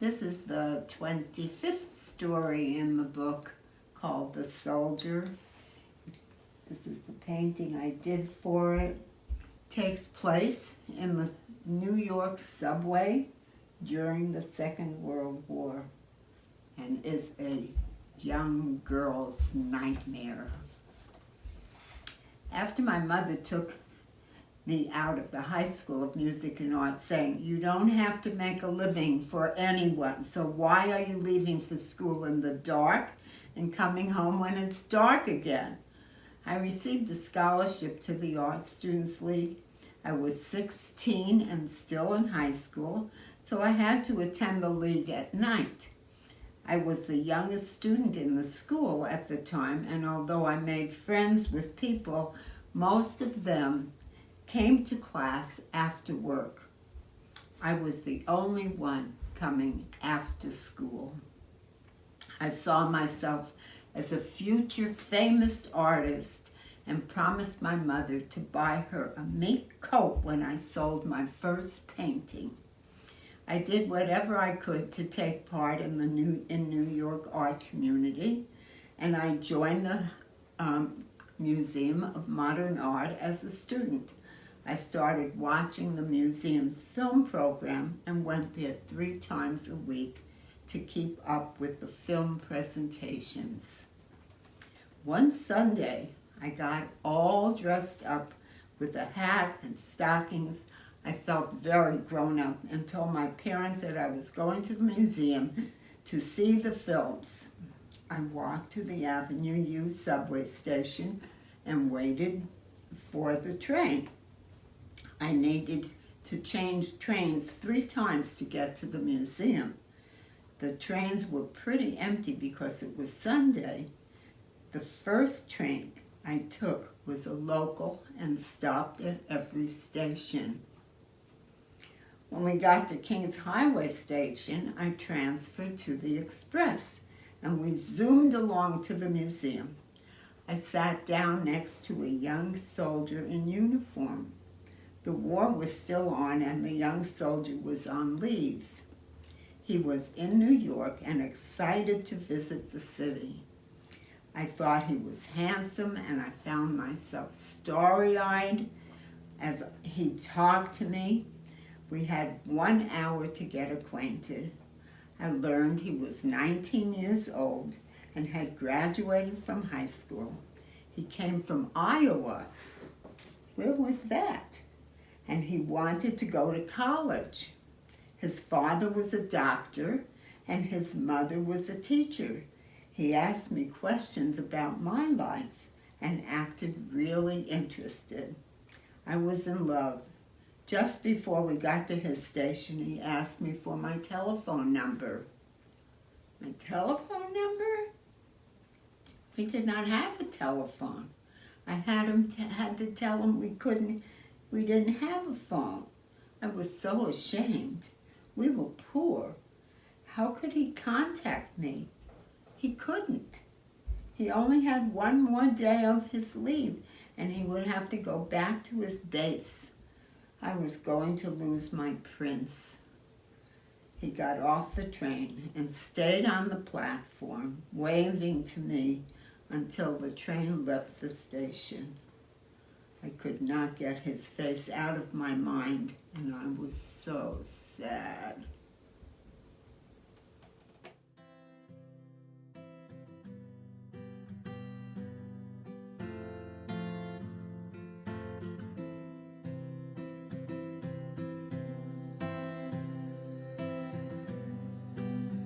This is the 25th story in the book called The Soldier. This is the painting I did for it. It takes place in the New York subway during the Second World War and is a young girl's nightmare. After my mother took me out of the High School of Music and Art saying, "You don't have to make a living for anyone, so why are you leaving for school in the dark and coming home when it's dark again?" I received a scholarship to the Art Students League. I was 16 and still in high school, so I had to attend the league at night. I was the youngest student in the school at the time, and although I made friends with people, most of them came to class after work. I was the only one coming after school. I saw myself as a future famous artist and promised my mother to buy her a mink coat when I sold my first painting. I did whatever I could to take part in the New York art community, and I joined the Museum of Modern Art as a student. I started watching the museum's film program and went there 3 times a week to keep up with the film presentations. One Sunday, I got all dressed up with a hat and stockings. I felt very grown up and told my parents that I was going to the museum to see the films. I walked to the Avenue U subway station and waited for the train. I needed to change trains 3 times to get to the museum. The trains were pretty empty because it was Sunday. The first train I took was a local and stopped at every station. When we got to Kings Highway Station, I transferred to the Express and we zoomed along to the museum. I sat down next to a young soldier in uniform. The war was still on and the young soldier was on leave. He was in New York and excited to visit the city. I thought he was handsome and I found myself starry-eyed as he talked to me. We had 1 hour to get acquainted. I learned he was 19 years old and had graduated from high school. He came from Iowa. Where was that? And he wanted to go to college. His father was a doctor and his mother was a teacher. He asked me questions about my life and acted really interested. I was in love. Just before we got to his station, he asked me for my telephone number. My telephone number? We did not have a telephone. I had to tell him we didn't have a phone. I was so ashamed. We were poor. How could he contact me? He couldn't. He only had 1 more day of his leave, and he would have to go back to his base. I was going to lose my prince. He got off the train and stayed on the platform, waving to me until the train left the station. I could not get his face out of my mind, and I was so sad.